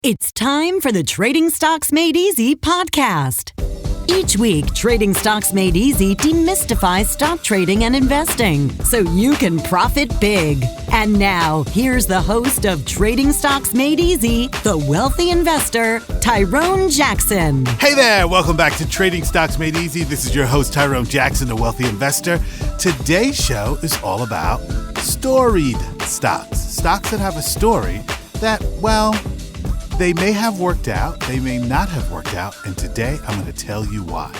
It's time for the Trading Stocks Made Easy podcast. Each week, Trading Stocks Made Easy demystifies stock trading and investing so you can profit big. And now, here's the host of Trading Stocks Made Easy, the wealthy investor, Tyrone Jackson. Hey there, welcome back to Trading Stocks Made Easy. This is your host, Tyrone Jackson, the wealthy investor. Today's show is all about storied stocks. Stocks that have a story that, well, they may have worked out, they may not have worked out, and today I'm going to tell you why.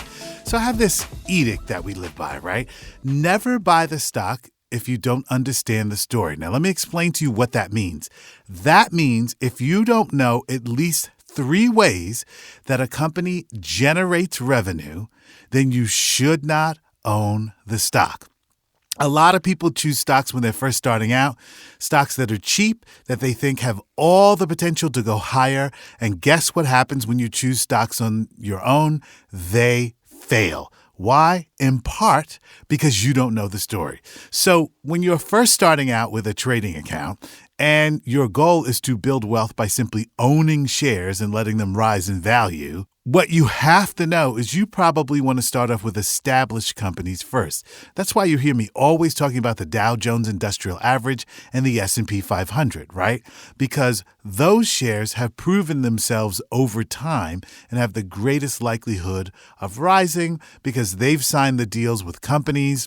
So I have this edict that we live by, right? Never buy the stock if you don't understand the story. Now, let me explain to you what that means. That means if you don't know at least 3 ways that a company generates revenue, then you should not own the stock. A lot of people choose stocks when they're first starting out, stocks that are cheap, that they think have all the potential to go higher. And guess what happens when you choose stocks on your own? They fail. Why? In part because you don't know the story. So when you're first starting out with a trading account and your goal is to build wealth by simply owning shares and letting them rise in value, what you have to know is you probably want to start off with established companies first. That's why you hear me always talking about the Dow Jones Industrial Average and the S&P 500, right? Because those shares have proven themselves over time and have the greatest likelihood of rising because they've signed the deals with companies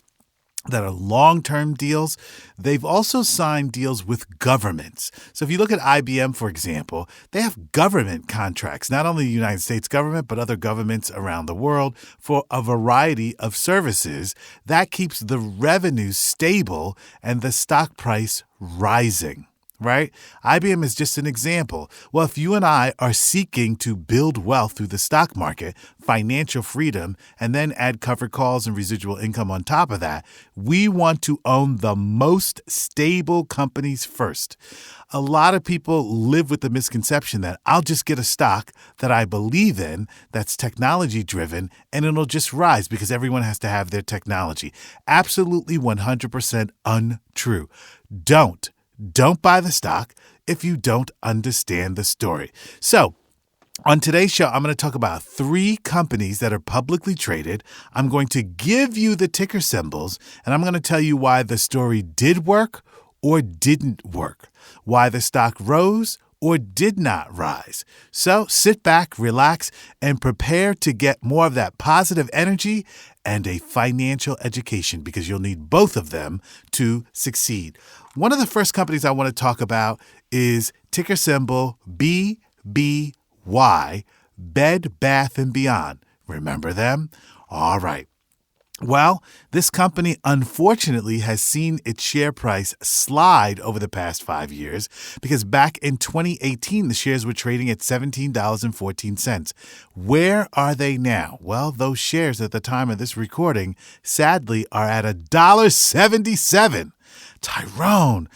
that are long-term deals. They've also signed deals with governments. So if you look at IBM, for example, they have government contracts, not only the United States government, but other governments around the world for a variety of services. That keeps the revenue stable and the stock price rising. Right? IBM is just an example. Well, if you and I are seeking to build wealth through the stock market, financial freedom, and then add covered calls and residual income on top of that, we want to own the most stable companies first. A lot of people live with the misconception that I'll just get a stock that I believe in, that's technology driven, and it'll just rise because everyone has to have their technology. Absolutely 100% untrue. Don't buy the stock if you don't understand the story. So, on today's show, I'm going to talk about 3 companies that are publicly traded. I'm going to give you the ticker symbols, and I'm going to tell you why the story did work or didn't work, why the stock rose or did not rise. So sit back, relax, and prepare to get more of that positive energy and a financial education because you'll need both of them to succeed. One of the first companies I want to talk about is ticker symbol BBY, Bed Bath & Beyond. Remember them? All right. Well, this company unfortunately has seen its share price slide over the past 5 years because back in 2018, the shares were trading at $17.14. Where are they now? Well, those shares at the time of this recording, sadly, are at $1.77. Tyrone,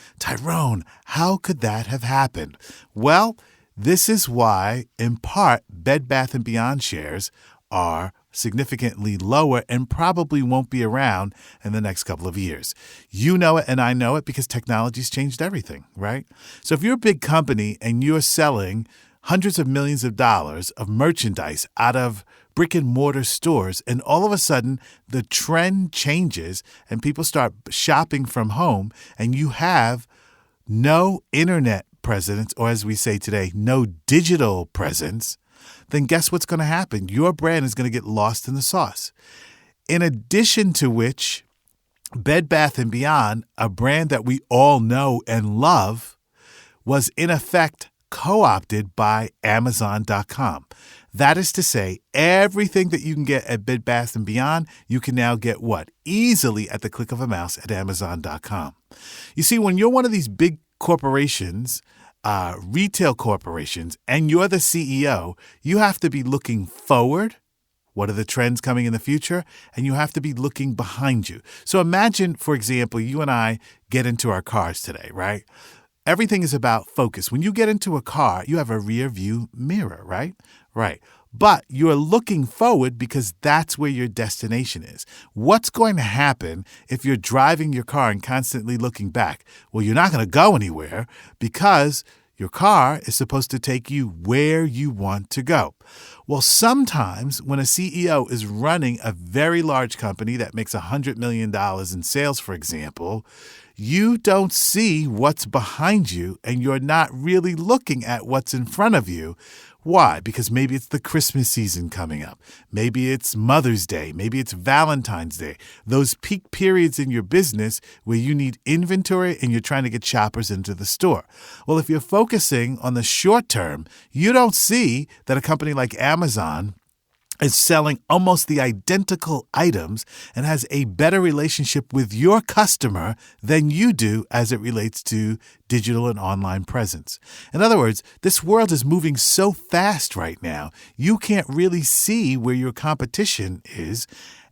how could that have happened? Well, this is why, in part, Bed Bath & Beyond shares are significantly lower and probably won't be around in the next couple of years. You know it and I know it because technology's changed everything, right? So if you're a big company and you're selling hundreds of millions of dollars of merchandise out of brick and mortar stores, and all of a sudden the trend changes and people start shopping from home and you have no internet presence, or as we say today, no digital presence, then guess what's going to happen? Your brand is going to get lost in the sauce. In addition to which, Bed Bath & Beyond, a brand that we all know and love, was in effect co-opted by Amazon.com. That is to say, everything that you can get at Bed Bath & Beyond, you can now get what? Easily at the click of a mouse at Amazon.com. You see, when you're one of these big corporations, retail corporations, and you're the CEO, you have to be looking forward. What are the trends coming in the future? And you have to be looking behind you. So imagine, for example, you and I get into our cars today, right? Everything is about focus. When you get into a car, you have a rear view mirror, right? Right. But you're looking forward because that's where your destination is. What's going to happen if you're driving your car and constantly looking back? Well, you're not going to go anywhere because Your car is supposed to take you where you want to go. Well, sometimes when a CEO is running a very large company that makes $100 million in sales, for example, you don't see what's behind you and you're not really looking at what's in front of you. Why? Because maybe it's the Christmas season coming up. Maybe it's Mother's Day. Maybe it's Valentine's Day. Those peak periods in your business where you need inventory and you're trying to get shoppers into the store. Well, if you're focusing on the short term, you don't see that a company like Amazon is selling almost the identical items and has a better relationship with your customer than you do as it relates to digital and online presence. In other words, this world is moving so fast right now, you can't really see where your competition is.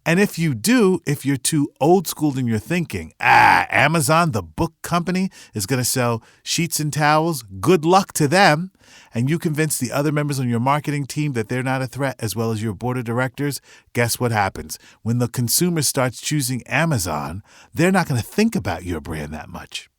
And if you do, if you're too old school in your thinking, Amazon, the book company, is going to sell sheets and towels, good luck to them, and you convince the other members on your marketing team that they're not a threat as well as your board of directors, guess what happens? When the consumer starts choosing Amazon, they're not going to think about your brand that much.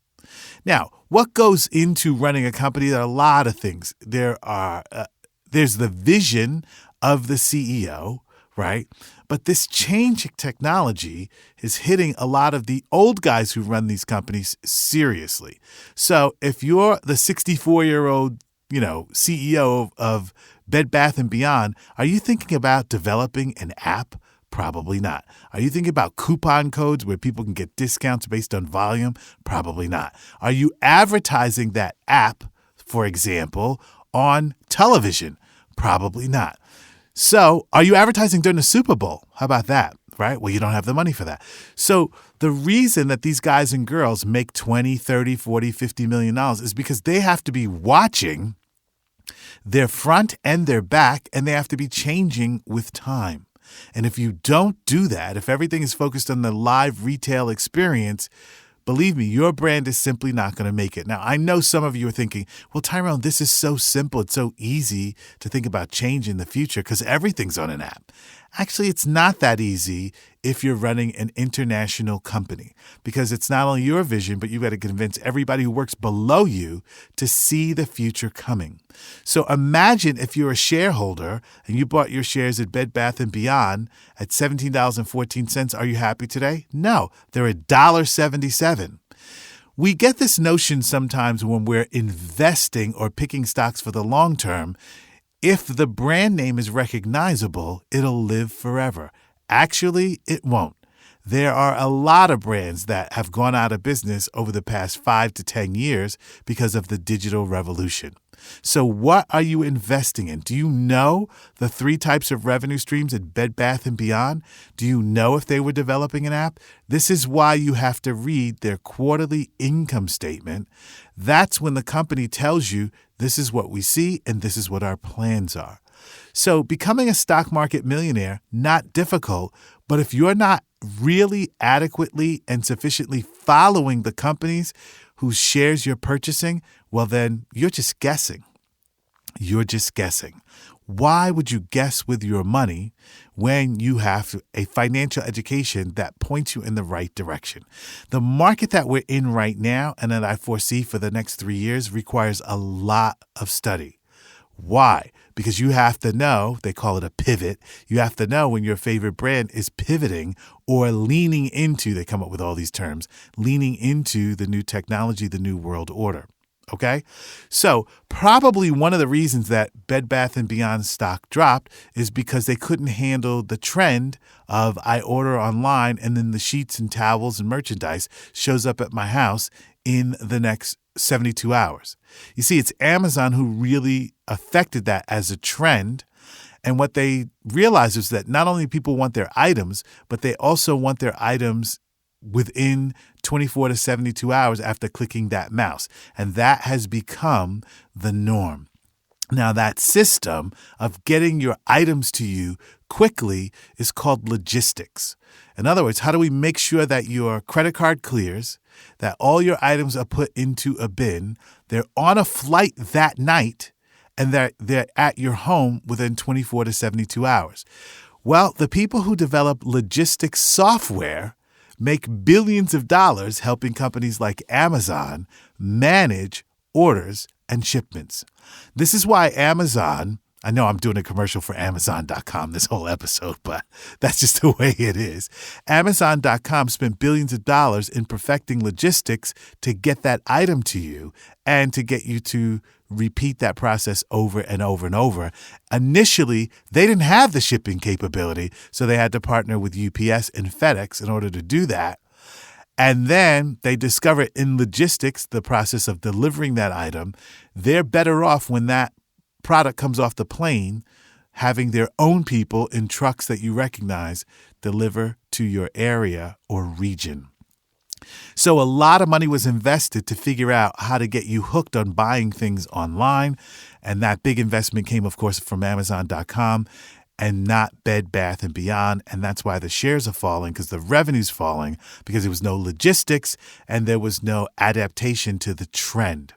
Now, what goes into running a company? There are a lot of things. There's the vision of the CEO, right? But this changing technology is hitting a lot of the old guys who run these companies seriously. So if you're the 64-year-old, CEO of Bed Bath & Beyond, are you thinking about developing an app? Probably not. Are you thinking about coupon codes where people can get discounts based on volume? Probably not. Are you advertising that app, for example, on television? Probably not. So are you advertising during the Super Bowl? How about that, right? Well, you don't have the money for that. So the reason that these guys and girls make $20, $30, $40, $50 million is because they have to be watching their front and their back, and they have to be changing with time. And if you don't do that, if everything is focused on the live retail experience, believe me, your brand is simply not going to make it. Now, I know some of you are thinking, well, Tyrone, this is so simple. It's so easy to think about change in the future because everything's on an app. Actually, it's not that easy if you're running an international company because it's not only your vision, but you've got to convince everybody who works below you to see the future coming. So imagine if you're a shareholder and you bought your shares at Bed Bath & Beyond at $17.14. Are you happy today? No, they're $1.77. We get this notion sometimes when we're investing or picking stocks for the long term. If the brand name is recognizable, it'll live forever. Actually, it won't. There are a lot of brands that have gone out of business over the past 5 to 10 years because of the digital revolution. So what are you investing in? Do you know the 3 types of revenue streams at Bed Bath & Beyond? Do you know if they were developing an app? This is why you have to read their quarterly income statement. That's when the company tells you this is what we see and this is what our plans are. So becoming a stock market millionaire, not difficult, but if you're not really adequately and sufficiently following the companies whose shares you're purchasing, well, then you're just guessing. You're just guessing. Why would you guess with your money when you have a financial education that points you in the right direction? The market that we're in right now and that I foresee for the next 3 years requires a lot of study. Why? Because you have to know, they call it a pivot, you have to know when your favorite brand is pivoting or leaning into, they come up with all these terms, leaning into the new technology, the new world order. Okay? So probably one of the reasons that Bed Bath & Beyond stock dropped is because they couldn't handle the trend of I order online and then the sheets and towels and merchandise shows up at my house in the next 72 hours. You see, it's Amazon who really affected that as a trend. And what they realized is that not only people want their items, but they also want their items within 24 to 72 hours after clicking that mouse. And that has become the norm. Now, that system of getting your items to you quickly is called logistics. In other words, how do we make sure that your credit card clears, that all your items are put into a bin, they're on a flight that night, and they're at your home within 24 to 72 hours? Well, the people who develop logistics software make billions of dollars helping companies like Amazon manage orders and shipments. This is why Amazon, I know I'm doing a commercial for Amazon.com this whole episode, but that's just the way it is. Amazon.com spent billions of dollars in perfecting logistics to get that item to you and to get you to repeat that process over and over and over. Initially, they didn't have the shipping capability, so they had to partner with UPS and FedEx in order to do that. And then they discover in logistics, the process of delivering that item, they're better off when that product comes off the plane, having their own people in trucks that you recognize deliver to your area or region. So a lot of money was invested to figure out how to get you hooked on buying things online. And that big investment came, of course, from Amazon.com and not Bed Bath & Beyond. And that's why the shares are falling, because the revenue's falling, because there was no logistics and there was no adaptation to the trend.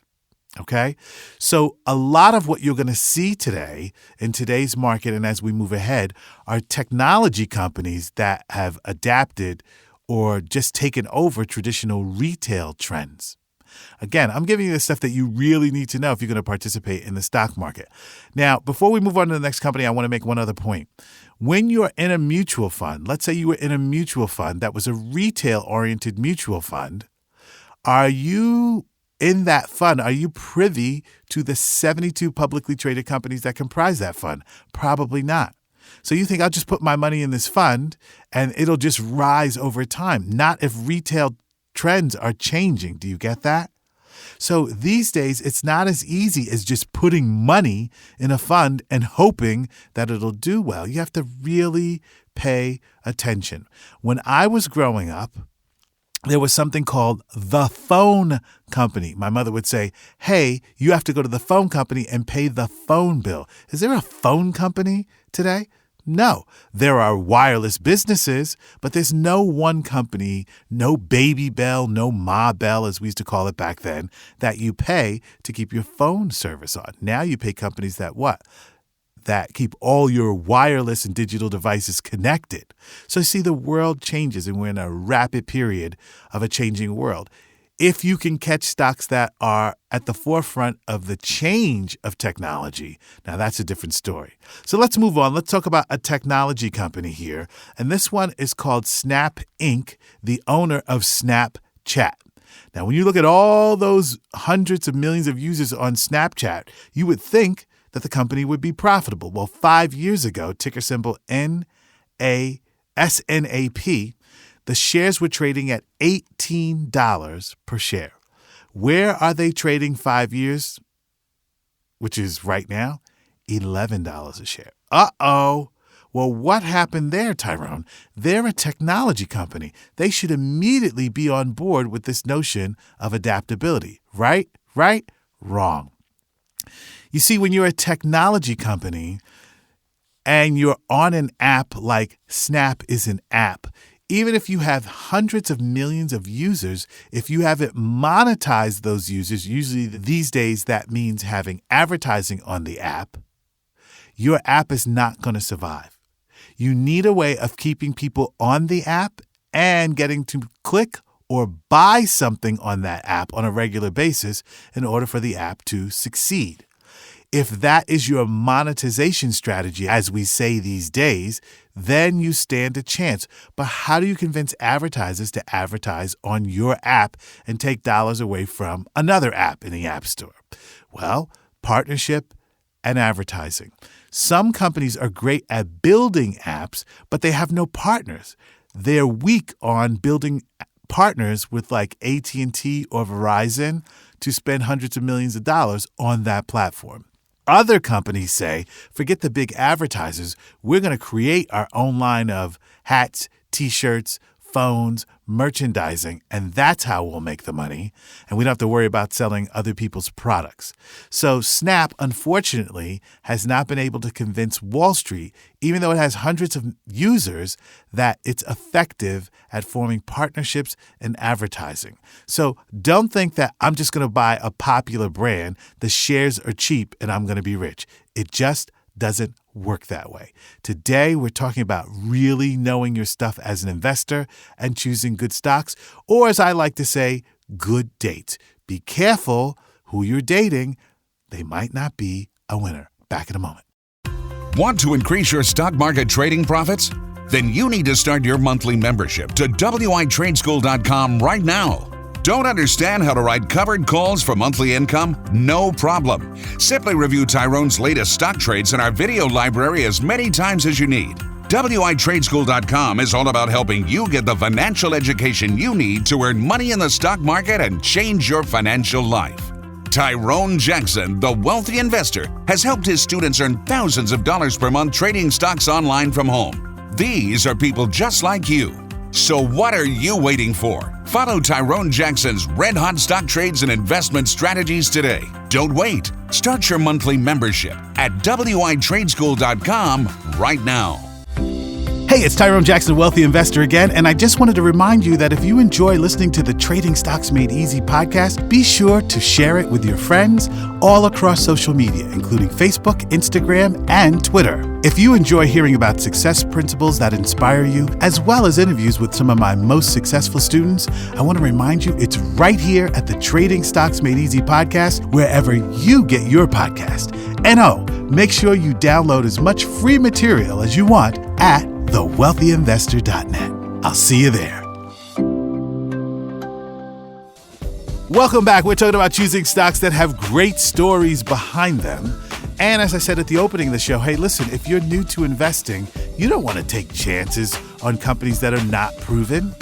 Okay? So a lot of what you're going to see today in today's market and as we move ahead are technology companies that have adapted or just taken over traditional retail trends. Again, I'm giving you the stuff that you really need to know if you're going to participate in the stock market. Now, before we move on to the next company, I want to make one other point. When you're in a mutual fund, let's say you were in a mutual fund that was a retail-oriented mutual fund, are you in that fund, are you privy to the 72 publicly traded companies that comprise that fund? Probably not. So you think I'll just put my money in this fund and it'll just rise over time. Not if retail trends are changing. Do you get that? So these days, it's not as easy as just putting money in a fund and hoping that it'll do well. You have to really pay attention. When I was growing up, there was something called the phone company. My mother would say, hey, you have to go to the phone company and pay the phone bill. Is there a phone company today? No, there are wireless businesses, but there's no one company, no Baby Bell, no Ma Bell, as we used to call it back then, that you pay to keep your phone service on. Now you pay companies that what? That keep all your wireless and digital devices connected. So see, the world changes and we're in a rapid period of a changing world. If you can catch stocks that are at the forefront of the change of technology, now that's a different story. So let's move on. Let's talk about a technology company here. And this one is called Snap Inc., the owner of Snapchat. Now, when you look at all those hundreds of millions of users on Snapchat, you would think that the company would be profitable. Well, 5 years ago, ticker symbol NASNAP, the shares were trading at $18 per share. Where are they trading 5 years, which is right now? $11 a share. Uh-oh. Well, what happened there, Tyrone? They're a technology company. They should immediately be on board with this notion of adaptability. Right? Wrong. You see, when you're a technology company and you're on an app like Snap is an app, even if you have hundreds of millions of users, if you haven't monetized those users, usually these days that means having advertising on the app, your app is not going to survive. You need a way of keeping people on the app and getting to click or buy something on that app on a regular basis in order for the app to succeed. If that is your monetization strategy, as we say these days, then you stand a chance. But how do you convince advertisers to advertise on your app and take dollars away from another app in the App Store? Well, partnership and advertising. Some companies are great at building apps, but they have no partners. They're weak on building partners with like AT&T or Verizon to spend hundreds of millions of dollars on that platform. Other companies say, forget the big advertisers, we're going to create our own line of hats, T-shirts, phones, merchandising, and that's how we'll make the money. And we don't have to worry about selling other people's products. So Snap, unfortunately, has not been able to convince Wall Street, even though it has hundreds of users, that it's effective at forming partnerships and advertising. So don't think that I'm just going to buy a popular brand, the shares are cheap, and I'm going to be rich. It just doesn't work that way. Today, we're talking about really knowing your stuff as an investor and choosing good stocks, or as I like to say, good dates. Be careful who you're dating. they might not be a winner. Back in a moment. Want to increase your stock market trading profits? Then you need to start your monthly membership to WITradeschool.com right now. Don't understand how to write covered calls for monthly income? No problem. Simply review Tyrone's latest stock trades in our video library as many times as you need. WITradeschool.com is all about helping you get the financial education you need to earn money in the stock market and change your financial life. Tyrone Jackson, the wealthy investor, has helped his students earn thousands of dollars per month trading stocks online from home. These are people just like you. So what are you waiting for? Follow Tyrone Jackson's red-hot stock trades and investment strategies today. Don't wait. Start your monthly membership at WITradeschool.com right now. Hey, it's Tyrone Jackson, Wealthy Investor again, and I just wanted to remind you that if you enjoy listening to the Trading Stocks Made Easy podcast, be sure to share it with your friends all across social media, including Facebook, Instagram, and Twitter. If you enjoy hearing about success principles that inspire you, as well as interviews with some of my most successful students, I want to remind you it's right here at the Trading Stocks Made Easy podcast, wherever you get your podcast. And make sure you download as much free material as you want at thewealthyinvestor.net. I'll see you there. Welcome back. We're talking about choosing stocks that have great stories behind them. And as I said at the opening of the show, hey, listen, if you're new to investing, you don't want to take chances on companies that are not proven.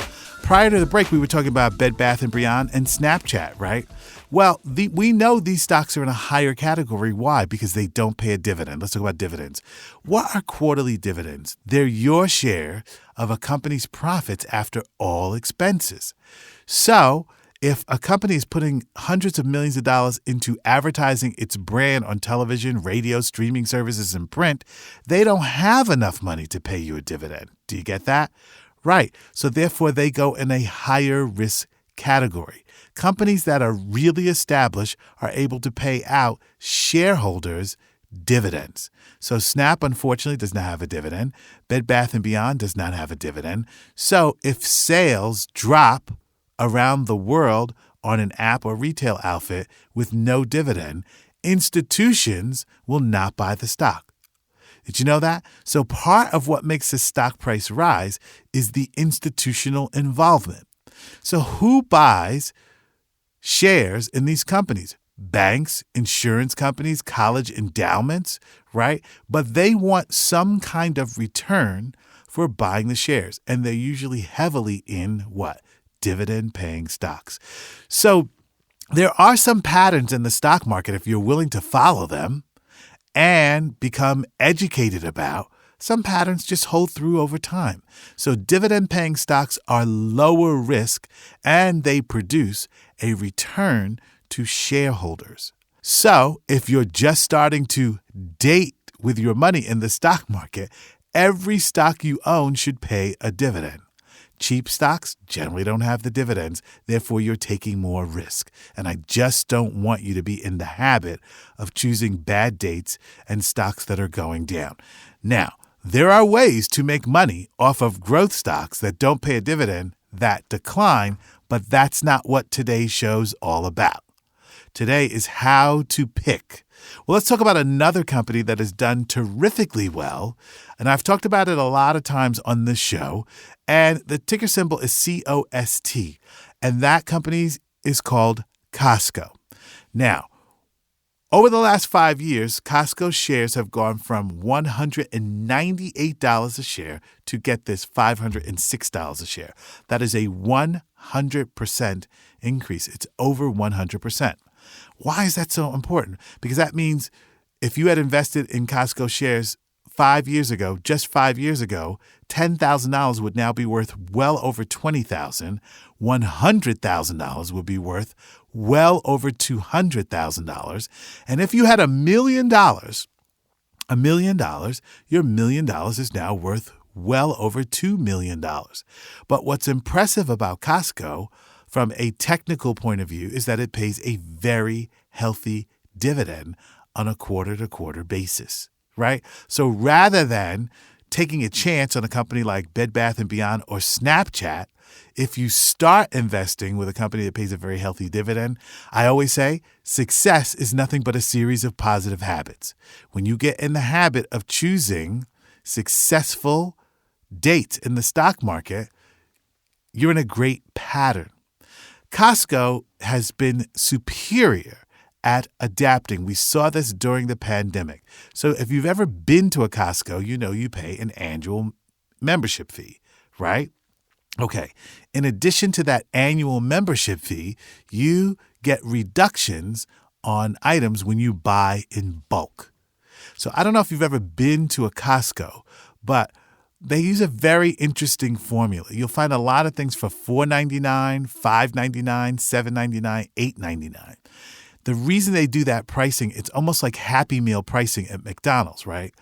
Prior to the break, we were talking about Bed Bath & Beyond and Snapchat, right? Well, we know these stocks are in a higher category. Why? Because they don't pay a dividend. Let's talk about dividends. What are quarterly dividends? They're your share of a company's profits after all expenses. So if a company is putting hundreds of millions of dollars into advertising its brand on television, radio, streaming services, and print, they don't have enough money to pay you a dividend. Do you get that? Right. So therefore, they go in a higher risk category. Companies that are really established are able to pay out shareholders dividends. So Snap, unfortunately, does not have a dividend. Bed Bath & Beyond does not have a dividend. So if sales drop around the world on an app or retail outfit with no dividend, institutions will not buy the stock. Did you know that? So part of what makes the stock price rise is the institutional involvement. So who buys shares in these companies? Banks, insurance companies, college endowments, right? But they want some kind of return for buying the shares. And they're usually heavily in what? Dividend-paying stocks. So there are some patterns in the stock market, if you're willing to follow them and become educated about. Some patterns just hold through over time. So dividend-paying stocks are lower risk and they produce a return to shareholders. So if you're just starting to date with your money in the stock market, every stock you own should pay a dividend. Cheap stocks generally don't have the dividends, therefore you're taking more risk. And I just don't want you to be in the habit of choosing bad dates and stocks that are going down. Now, there are ways to make money off of growth stocks that don't pay a dividend that decline, but that's not what today's show's all about. Today is how to pick. Well, let's talk about another company that has done terrifically well, and I've talked about it a lot of times on this show, and the ticker symbol is COST, and that company is called Costco. Now, over the last 5 years, Costco shares have gone from $198 a share to, get this, $506 a share. That is a 100% increase. It's over 100%. Why is that so important? Because that means if you had invested in Costco shares 5 years ago, just 5 years ago, $10,000 would now be worth well over $20,000. $100,000 would be worth well over $200,000. And if you had $1 million, your $1 million is now worth well over $2 million. But what's impressive about Costco from a technical point of view is that it pays a very healthy dividend on a quarter-to-quarter basis, right? So rather than taking a chance on a company like Bed Bath & Beyond or Snapchat, If you start investing with a company that pays a very healthy dividend, I always say success is nothing but a series of positive habits. When you get in the habit of choosing successful dates in the stock market, you're in a great pattern. Costco has been superior at adapting. We saw this during the pandemic. So if you've ever been to a Costco, you know you pay an annual membership fee, right? Okay. In addition to that annual membership fee, you get reductions on items when you buy in bulk. So I don't know if you've ever been to a Costco, but they use a very interesting formula. You'll find a lot of things for $4.99, $5.99, $7.99, $8.99. The reason they do that pricing, it's almost like Happy Meal pricing at McDonald's, right?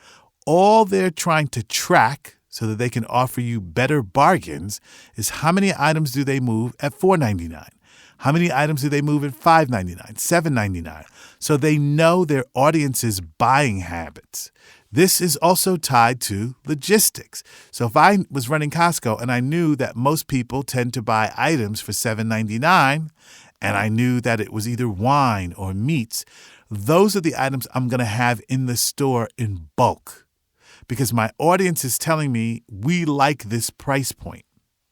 All they're trying to track so that they can offer you better bargains is how many items do they move at $4.99? How many items do they move at $5.99, $7.99? So they know their audience's buying habits. This is also tied to logistics. So if I was running Costco and I knew that most people tend to buy items for $7.99, and I knew that it was either wine or meats, those are the items I'm going to have in the store in bulk because my audience is telling me we like this price point.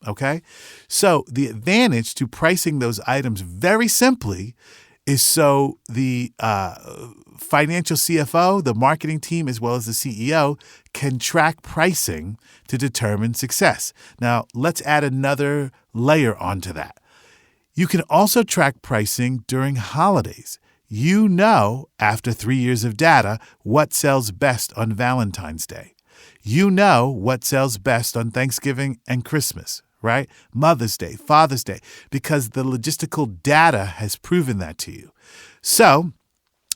Okay? So the advantage to pricing those items very simply is so the financial CFO, the marketing team, as well as the CEO can track pricing to determine success. Now, let's add another layer onto that. You can also track pricing during holidays. You know, after 3 years of data, what sells best on Valentine's Day. You know what sells best on Thanksgiving and Christmas, right? Mother's Day, Father's Day, because the logistical data has proven that to you. So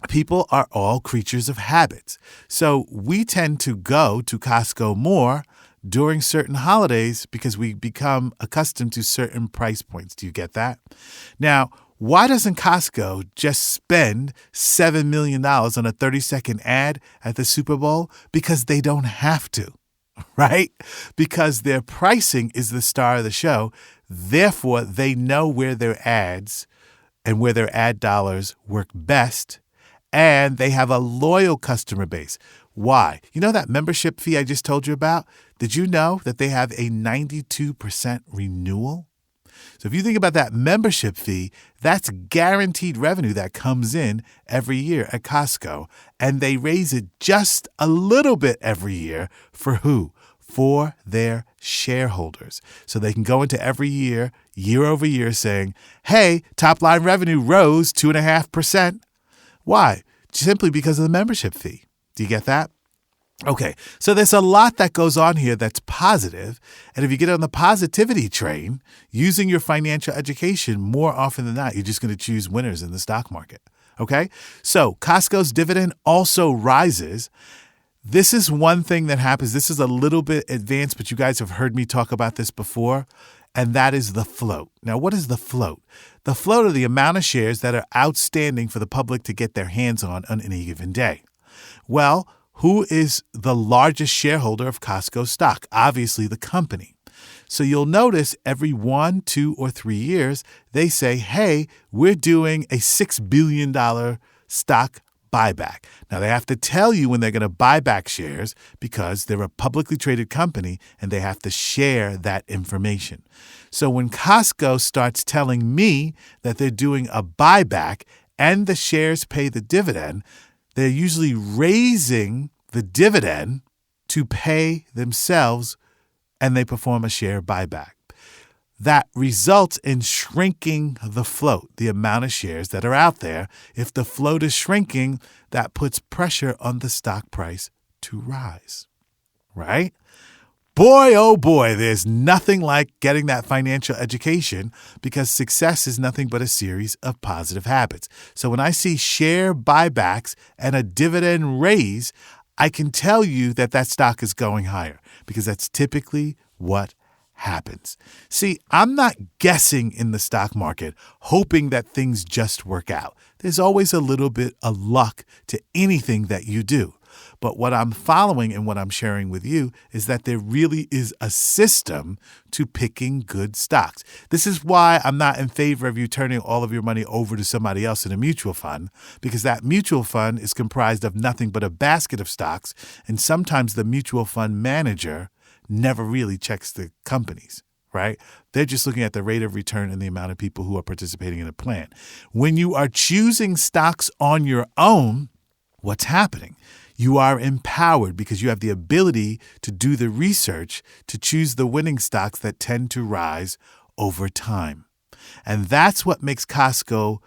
people are all creatures of habits. So we tend to go to Costco more during certain holidays because we become accustomed to certain price points. Do you get that? Now, why doesn't Costco just spend $7 million on a 30-second ad at the Super Bowl? Because they don't have to, right? Because their pricing is the star of the show. Therefore, they know where their ads and where their ad dollars work best. And they have a loyal customer base. Why? You know that membership fee I just told you about? Did you know that they have a 92% renewal? So if you think about that membership fee, that's guaranteed revenue that comes in every year at Costco. And they raise it just a little bit every year for who? For their shareholders. So they can go into every year, year over year saying, hey, top line revenue rose 2.5%. Why? Simply because of the membership fee. Do you get that? Okay, so there's a lot that goes on here that's positive, and if you get on the positivity train, using your financial education, more often than not, you're just going to choose winners in the stock market. Okay, so Costco's dividend also rises. This is one thing that happens. This is a little bit advanced, but you guys have heard me talk about this before, and that is the float. Now, what is the float? The float are the amount of shares that are outstanding for the public to get their hands on any given day. Well, who is the largest shareholder of Costco stock? Obviously, the company. So you'll notice every 1, 2, or 3 years, they say, hey, we're doing a $6 billion stock buyback. Now, they have to tell you when they're going to buy back shares because they're a publicly traded company and they have to share that information. So when Costco starts telling me that they're doing a buyback and the shares pay the dividend, they're usually raising the dividend to pay themselves, and they perform a share buyback. That results in shrinking the float, the amount of shares that are out there. If the float is shrinking, that puts pressure on the stock price to rise, right? Boy, oh boy, there's nothing like getting that financial education because success is nothing but a series of positive habits. So when I see share buybacks and a dividend raise, I can tell you that that stock is going higher because that's typically what happens. See, I'm not guessing in the stock market, hoping that things just work out. There's always a little bit of luck to anything that you do. But what I'm following and what I'm sharing with you is that there really is a system to picking good stocks. This is why I'm not in favor of you turning all of your money over to somebody else in a mutual fund, because that mutual fund is comprised of nothing but a basket of stocks, and sometimes the mutual fund manager never really checks the companies, right? They're just looking at the rate of return and the amount of people who are participating in a plan. When you are choosing stocks on your own, what's happening? You are empowered because you have the ability to do the research to choose the winning stocks that tend to rise over time. And that's what makes Costco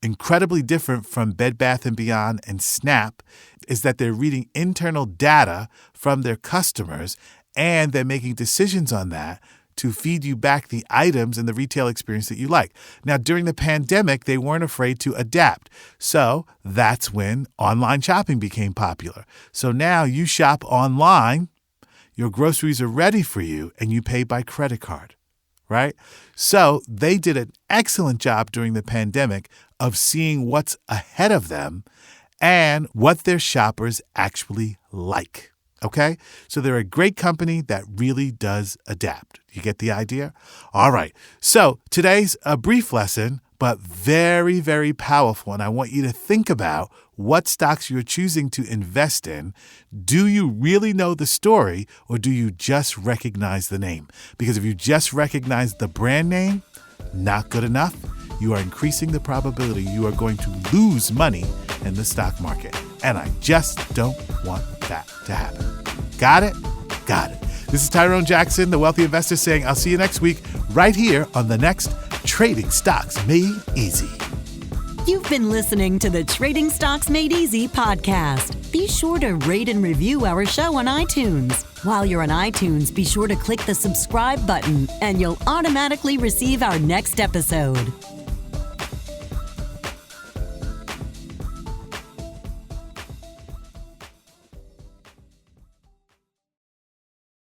incredibly different from Bed Bath & Beyond and Snap, is that they're reading internal data from their customers and they're making decisions on that to feed you back the items and the retail experience that you like. Now, during the pandemic, they weren't afraid to adapt. So that's when online shopping became popular. So now you shop online, your groceries are ready for you, and you pay by credit card, right? So they did an excellent job during the pandemic of seeing what's ahead of them and what their shoppers actually like. Okay? So they're a great company that really does adapt. You get the idea? All right. So today's a brief lesson, but very, very powerful. And I want you to think about what stocks you're choosing to invest in. Do you really know the story, or do you just recognize the name? Because if you just recognize the brand name, not good enough. You are increasing the probability you are going to lose money in the stock market. And I just don't want that to happen. Got it? Got it. This is Tyrone Jackson, the Wealthy Investor, saying I'll see you next week right here on the next Trading Stocks Made Easy. You've been listening to the Trading Stocks Made Easy podcast. Be sure to rate and review our show on iTunes. While you're on iTunes, be sure to click the subscribe button and you'll automatically receive our next episode.